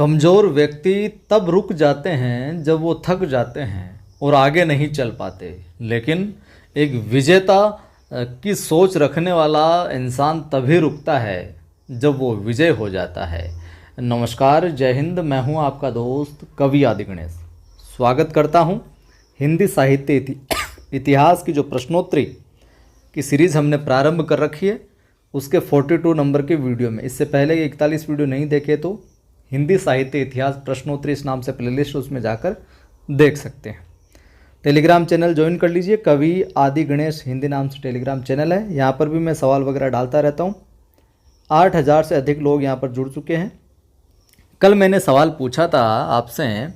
कमज़ोर व्यक्ति तब रुक जाते हैं जब वो थक जाते हैं और आगे नहीं चल पाते, लेकिन एक विजेता की सोच रखने वाला इंसान तभी रुकता है जब वो विजय हो जाता है। नमस्कार, जय हिंद। मैं हूं आपका दोस्त कवि आदि गणेश। स्वागत करता हूं हिंदी साहित्य इतिहास की जो प्रश्नोत्तरी की सीरीज़ हमने प्रारंभ कर रखी है उसके 42 नंबर के वीडियो में। इससे पहले 41 वीडियो नहीं देखे तो हिंदी साहित्य इतिहास प्रश्नोत्तरी इस नाम से प्लेलिस्ट उसमें जाकर देख सकते हैं। टेलीग्राम चैनल ज्वाइन कर लीजिए, कवि आदि गणेश हिंदी नाम से टेलीग्राम चैनल है। यहाँ पर भी मैं सवाल वगैरह डालता रहता हूँ। 8000 से अधिक लोग यहाँ पर जुड़ चुके हैं। कल मैंने सवाल पूछा था आपसे,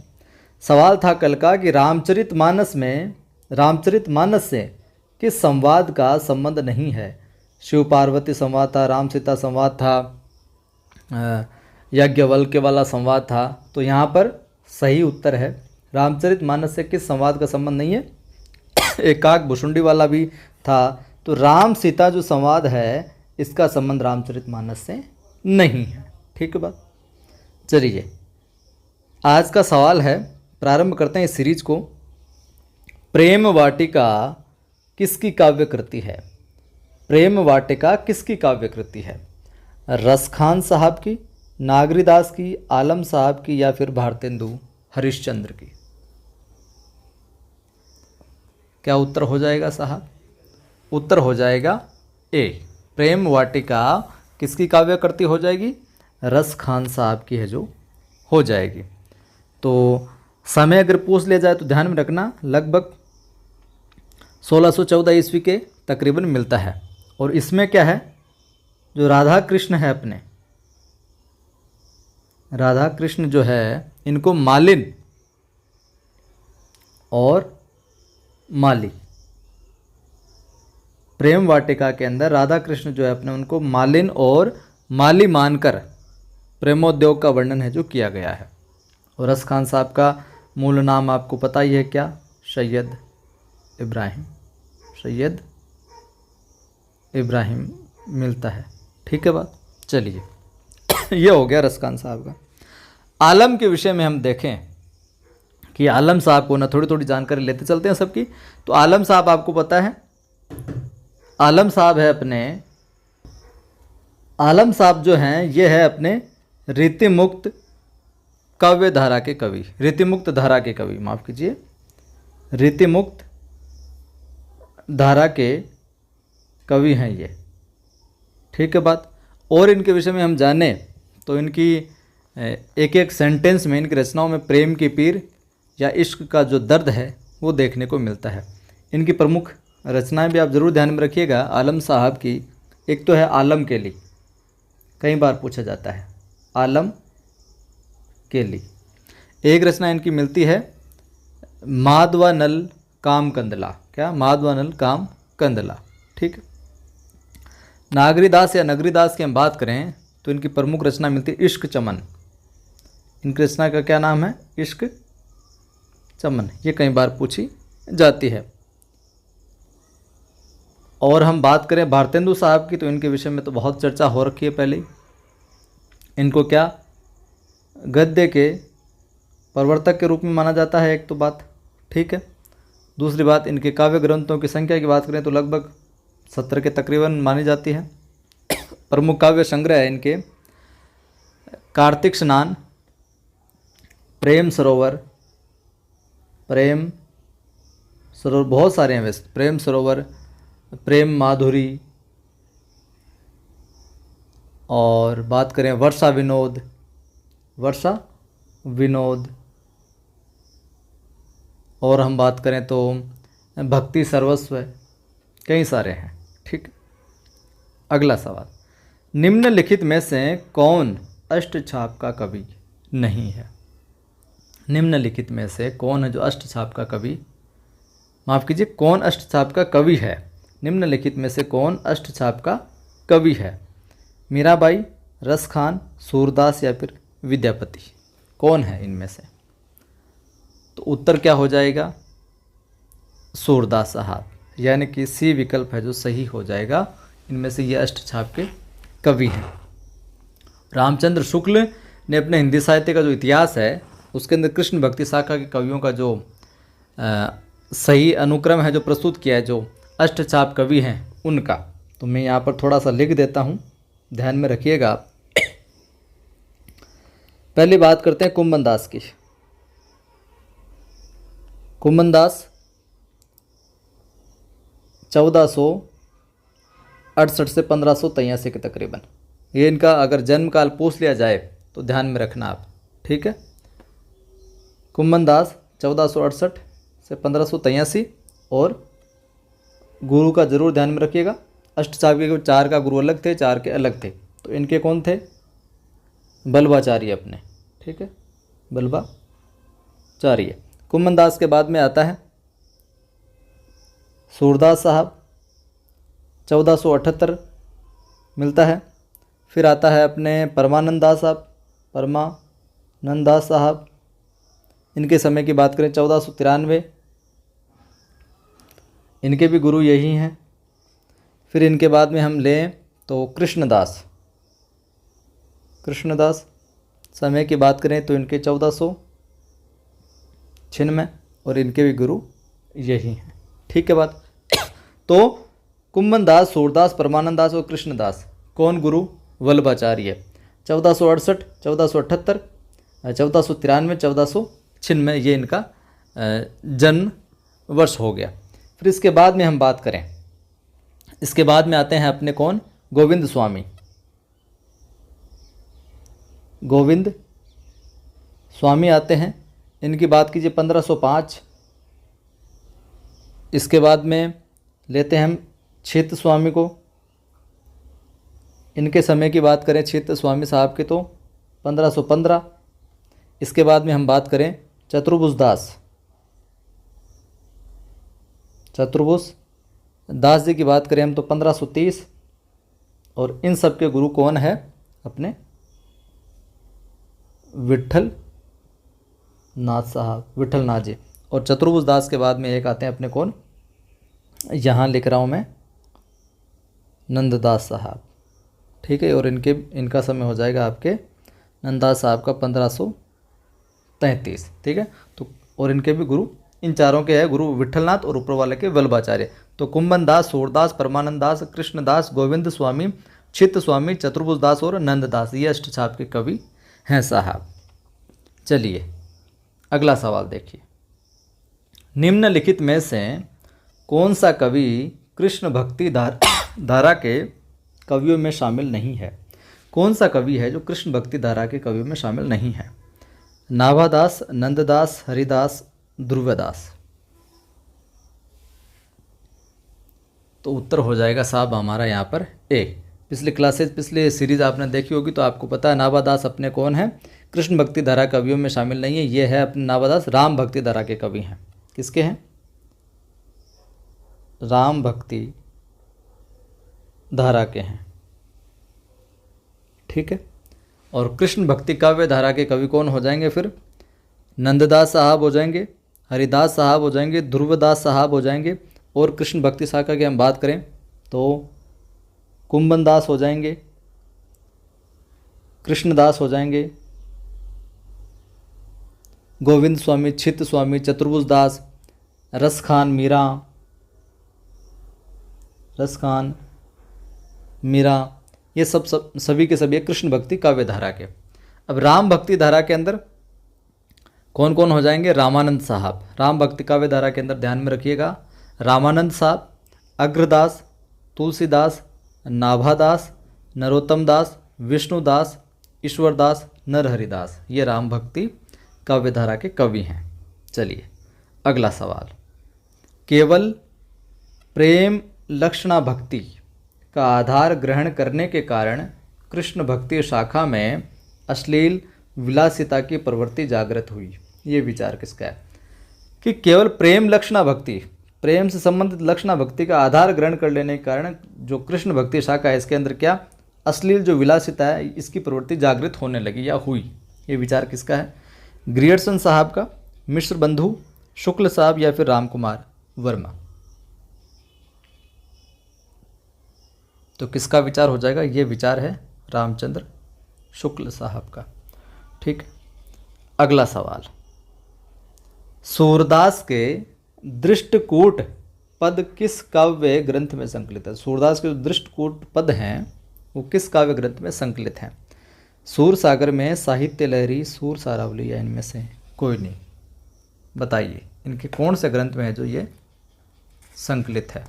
सवाल था कल का कि रामचरितमानस से किस संवाद का संबंध नहीं है। शिव पार्वती संवाद था, राम सीता संवाद था, याज्ञवल्क्य वाला संवाद था। तो यहाँ पर सही उत्तर है रामचरितमानस से किस संवाद का संबंध नहीं है। एकाक भुशुंडी वाला भी था। तो राम सीता जो संवाद है इसका संबंध रामचरितमानस से नहीं है। ठीक है बात। चलिए आज का सवाल है, प्रारंभ करते हैं इस सीरीज को। प्रेम वाटिका किसकी काव्य कृति है? प्रेम वाटिका किसकी काव्य कृति है? रस खान साहब की, नागरीदास की, आलम साहब की या फिर भारतेंदु हरिश्चंद्र की? क्या उत्तर हो जाएगा साहब? उत्तर हो जाएगा ए। प्रेम वाटिका किसकी काव्य कृति हो जाएगी? रस खान साहब की है जो हो जाएगी। तो समय अगर पूछ लिया जाए तो ध्यान में रखना, लगभग 1614 ईस्वी के तकरीबन मिलता है। और इसमें क्या है, जो राधा कृष्ण है अपने, राधा कृष्ण जो है इनको मालिन और माली, प्रेम वाटिका के अंदर राधा कृष्ण जो है अपने उनको मालिन और माली मानकर प्रेमोद्योग का वर्णन है जो किया गया है। और रस खान साहब का मूल नाम आपको पता ही है क्या? सैयद इब्राहिम मिलता है। ठीक है बात। चलिए ये हो गया रस खान साहब का। आलम के विषय में हम देखें कि आलम साहब को ना थोड़ी थोड़ी जानकारी लेते चलते हैं सबकी। तो आलम साहब आपको पता है, आलम साहब है अपने, आलम साहब जो हैं ये है अपने रीतिमुक्त काव्य धारा के कवि, रीतिमुक्त धारा के कवि, माफ़ कीजिए, रीतिमुक्त धारा के कवि हैं ये। ठीक है बात। और इनके विषय में हम जाने तो इनकी एक एक सेंटेंस में, इनकी रचनाओं में प्रेम की पीर या इश्क का जो दर्द है वो देखने को मिलता है। इनकी प्रमुख रचनाएं भी आप ज़रूर ध्यान में रखिएगा आलम साहब की। एक तो है आलम के लिए, कई बार पूछा जाता है आलम के लिए। एक रचना इनकी मिलती है माधवानल काम कंदला। क्या? माधवानल काम कंदला। ठीक। नागरीदास या नगरीदास की हम बात करें तो इनकी प्रमुख रचना मिलती है इश्क चमन। इनकी रचना का क्या नाम है? इश्क चमन। ये कई बार पूछी जाती है। और हम बात करें भारतेंदु साहब की तो इनके विषय में तो बहुत चर्चा हो रखी है पहले ही। इनको क्या गद्य के प्रवर्तक के रूप में माना जाता है, एक तो बात। ठीक है। दूसरी बात, इनके काव्य ग्रंथों की संख्या की बात करें तो लगभग 70 के तकरीबन मानी जाती है। प्रमुख काव्य संग्रह है इनके कार्तिक स्नान, प्रेम सरोवर बहुत सारे हैं वैसे, प्रेम सरोवर, प्रेम माधुरी, और बात करें वर्षा विनोद, और हम बात करें तो भक्ति सर्वस्व, कई सारे हैं। ठीक। अगला सवाल, निम्नलिखित में से कौन अष्टछाप का कवि नहीं है? निम्नलिखित में से कौन है जो अष्टछाप का कवि, माफ़ कीजिए, कौन अष्टछाप का कवि है? निम्नलिखित में से कौन अष्टछाप का कवि है? मीराबाई, रस खान, सूरदास या फिर विद्यापति? कौन है इनमें से? तो उत्तर क्या हो जाएगा? सूरदास साहब, यानी कि सी विकल्प है जो सही हो जाएगा। इनमें से ये अष्टछाप के कवि हैं। रामचंद्र शुक्ल ने अपने हिंदी साहित्य का जो इतिहास है उसके अंदर कृष्ण भक्ति शाखा के कवियों का जो सही अनुक्रम है जो प्रस्तुत किया है, जो अष्टचाप कवि हैं उनका, तो मैं यहाँ पर थोड़ा सा लिख देता हूँ, ध्यान में रखिएगा आप। पहली बात करते हैं कुम्भन दास की। कुम्भन दास 1468 से 1583 के तकरीबन, ये इनका अगर जन्म काल पूछ लिया जाए तो ध्यान में रखना आप, ठीक है। कुम्भन दास 1468 से 1583, और गुरु का जरूर ध्यान में रखिएगा। अष्टचाप के 4 का गुरु अलग थे, 4 के अलग थे, तो इनके कौन थे? बल्बाचार्य अपने, ठीक है, बल्बाचार्य। कुम्भन दास के बाद में आता है सूरदास साहब, 1478 मिलता है। फिर आता है अपने परमानंद दास साहब, परमानंद दास साहब, इनके समय की बात करें 1493, इनके भी गुरु यही हैं। फिर इनके बाद में हम लें तो कृष्णदास, कृष्णदास समय की बात करें तो इनके 1496, और इनके भी गुरु यही हैं, ठीक है बात। तो कुम्भन दास, सूरदास, परमानंद दास और कृष्णदास, कौन गुरु? वल्लभाचार्य। 1468, 1478, 1493, 1496 ये इनका जन्म वर्ष हो गया। फिर इसके बाद में हम बात करें, इसके बाद में आते हैं अपने कौन? गोविंद स्वामी। गोविंद स्वामी आते हैं, इनकी बात कीजिए 1505। इसके बाद में लेते हैं हम क्षेत्र स्वामी को, इनके समय की बात करें क्षेत्र स्वामी साहब के तो 1515। इसके बाद में हम बात करें चतुर्भुज दास, चतुर्भुज दास जी की बात करें हम तो 1530, और इन सब के गुरु कौन है? अपने विठल नाथ साहब, विठल नाथ जी। और चतुर्भुज दास के बाद में एक आते हैं अपने कौन? यहाँ लिख रहा हूँ मैं, नंददास साहब, ठीक है। और इनका समय हो जाएगा आपके नंददास साहब का 1533, ठीक है। तो और इनके भी गुरु, इन चारों के है गुरु विठलनाथ और ऊपर वाले के वल्लभाचार्य। तो कुम्भन दास, सूरदास, परमानंद दास, कृष्णदास, गोविंद स्वामी, चित्त स्वामी, चतुर्भुज दास और नंददास, ये अष्टचाप के कवि हैं साहब। चलिए अगला सवाल देखिए, निम्नलिखित में से कौन सा कवि कृष्ण भक्ति धारा के कवियों में शामिल नहीं है? कौन सा कवि है जो कृष्ण भक्ति धारा के कवियों में शामिल नहीं है? नाभादास, नंददास, हरिदास, ध्रुवदास। तो उत्तर हो जाएगा साहब हमारा यहाँ पर ए। पिछले सीरीज आपने देखी होगी तो आपको पता है नाभादास अपने कौन है? कृष्ण भक्ति धारा कवियों में शामिल नहीं है। ये है अपने नाभादास राम भक्ति धारा के कवि हैं। किसके हैं? राम भक्ति धारा के हैं, ठीक है। और कृष्ण भक्ति काव्य धारा के कवि कौन हो जाएंगे? फिर नंददास साहब हो जाएंगे, हरिदास साहब हो जाएंगे, ध्रुवदास साहब हो जाएंगे, और कृष्ण भक्ति शाखा की हम बात करें तो कुम्भन दास हो जाएंगे, कृष्णदास हो जाएंगे, गोविंद स्वामी, चित्त स्वामी, चतुर्भुज दास, रसखान मीरा, ये सभी के सभी कृष्ण भक्ति काव्य धारा के। अब राम भक्ति धारा के अंदर कौन कौन हो जाएंगे? रामानंद साहब। राम भक्ति काव्य धारा के अंदर ध्यान में रखिएगा, रामानंद साहब, अग्रदास, तुलसीदास, नाभादास, नरोत्तम दास, विष्णुदास, ईश्वरदास, नरहरिदास, ये राम भक्ति काव्य धारा के कवि हैं। चलिए अगला सवाल, केवल प्रेम लक्षणा भक्ति का आधार ग्रहण करने के कारण कृष्ण भक्ति शाखा में अश्लील विलासिता की प्रवृत्ति जागृत हुई। ये विचार किसका है? कि केवल प्रेम लक्षणा भक्ति, प्रेम से संबंधित लक्षणा भक्ति का आधार ग्रहण कर लेने के कारण जो कृष्ण भक्ति शाखा है इसके अंदर क्या अश्लील जो विलासिता है इसकी प्रवृत्ति जागृत होने लगी या हुई। ये विचार किसका है? ग्रियर्सन साहब का, मिश्र बंधु, शुक्ल साहब, या फिर राम कुमार वर्मा। तो किसका विचार हो जाएगा? ये विचार है रामचंद्र शुक्ल साहब का। ठीक। अगला सवाल, सूरदास के दृष्टकूट पद किस काव्य ग्रंथ में संकलित है? सूरदास के जो दृष्टकूट पद हैं वो किस काव्य ग्रंथ में संकलित हैं? सूर सागर में, साहित्य लहरी, सूर सारावली या इनमें से कोई नहीं? बताइए इनके कौन से ग्रंथ में है जो ये संकलित है?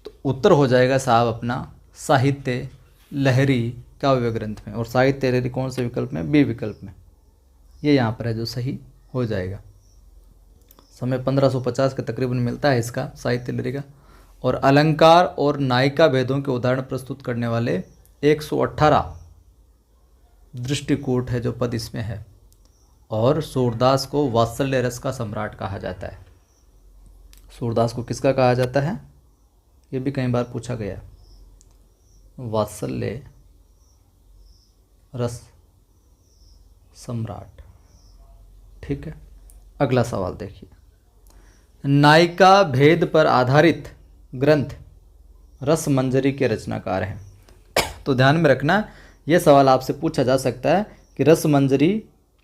तो उत्तर हो जाएगा साहब अपना साहित्य लहरी काव्य ग्रंथ में। और साहित्य लहरी कौन से विकल्प में? बी विकल्प में। ये यहाँ पर है जो सही हो जाएगा। समय 1550 के तकरीबन मिलता है इसका, साहित्य लहरी का। और अलंकार और नायिका भेदों के उदाहरण प्रस्तुत करने वाले 118 दृष्टिकूट है जो पद इसमें है। और सूरदास को वात्सल्य रस का सम्राट कहा जाता है। सूरदास को किसका कहा जाता है? ये भी कई बार पूछा गया। वात्सल्य रस सम्राट। ठीक है। अगला सवाल देखिए, नायिका भेद पर आधारित ग्रंथ रसमंजरी के रचनाकार हैं। तो ध्यान में रखना, यह सवाल आपसे पूछा जा सकता है कि रसमंजरी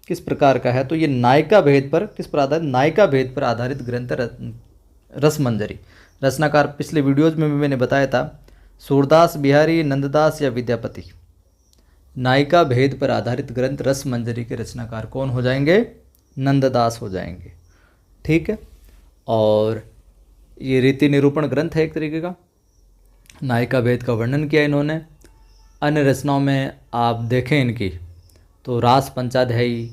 किस प्रकार का है। तो ये नायिका भेद पर किस पर आधारित? नायिका भेद पर आधारित ग्रंथ रसमंजरी। रचनाकार पिछले वीडियोज में भी मैंने बताया था, सूरदास, बिहारी, नंददास या विद्यापति। नायिका भेद पर आधारित ग्रंथ रसमंजरी के रचनाकार कौन हो जाएंगे? नंददास हो जाएंगे। ठीक है। और ये रीति निरूपण ग्रंथ है एक तरीके का। नायिका भेद का वर्णन किया इन्होंने। अन्य रचनाओं में आप देखें इनकी तो रास पंचाध्यायी,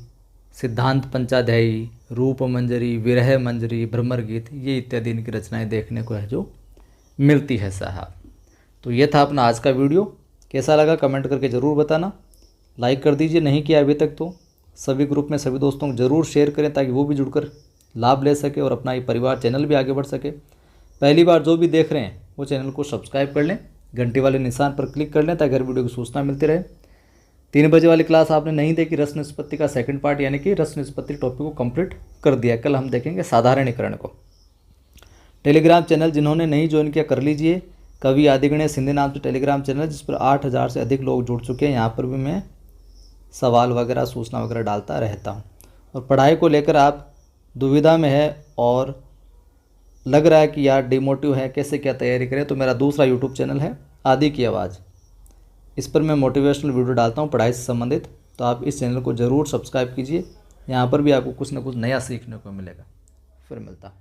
सिद्धांत पंचाध्यायी, रूप मंजरी, विरह मंजरी, भ्रमर गीत, ये इत्यादि इनकी रचनाएं देखने को है जो मिलती है साहब। तो ये था अपना आज का वीडियो। कैसा लगा कमेंट करके ज़रूर बताना। लाइक कर दीजिए नहीं किया अभी तक तो। सभी ग्रुप में सभी दोस्तों को ज़रूर शेयर करें ताकि वो भी जुड़कर लाभ ले सके और अपना ये परिवार चैनल भी आगे बढ़ सके। पहली बार जो भी देख रहे हैं वो चैनल को सब्सक्राइब कर लें, घंटी वाले निशान पर क्लिक कर लें ताकि हर वीडियो की सूचना मिलती रहे। 3 बजे वाली क्लास आपने नहीं देखी, रस निष्पत्ति का सेकंड पार्ट यानी कि रस निष्पत्ति टॉपिक को कंप्लीट कर दिया। कल हम देखेंगे साधारणीकरण को। टेलीग्राम चैनल जिन्होंने नहीं ज्वाइन किया कर लीजिए। कवि आदिगणेश हिंदी नाम से टेलीग्राम चैनल जिस पर 8000 से अधिक लोग जुड़ चुके हैं। यहाँ पर भी मैं सवाल वगैरह, सूचना वगैरह डालता रहता हूँ। और पढ़ाई को लेकर आप दुविधा में है और लग रहा है कि यार डिमोटिव है, कैसे क्या तैयारी करें, तो मेरा दूसरा यूट्यूब चैनल है आदि की आवाज़। इस पर मैं मोटिवेशनल वीडियो डालता हूँ पढ़ाई से संबंधित। तो आप इस चैनल को ज़रूर सब्सक्राइब कीजिए। यहाँ पर भी आपको कुछ ना कुछ नया सीखने को मिलेगा। फिर मिलता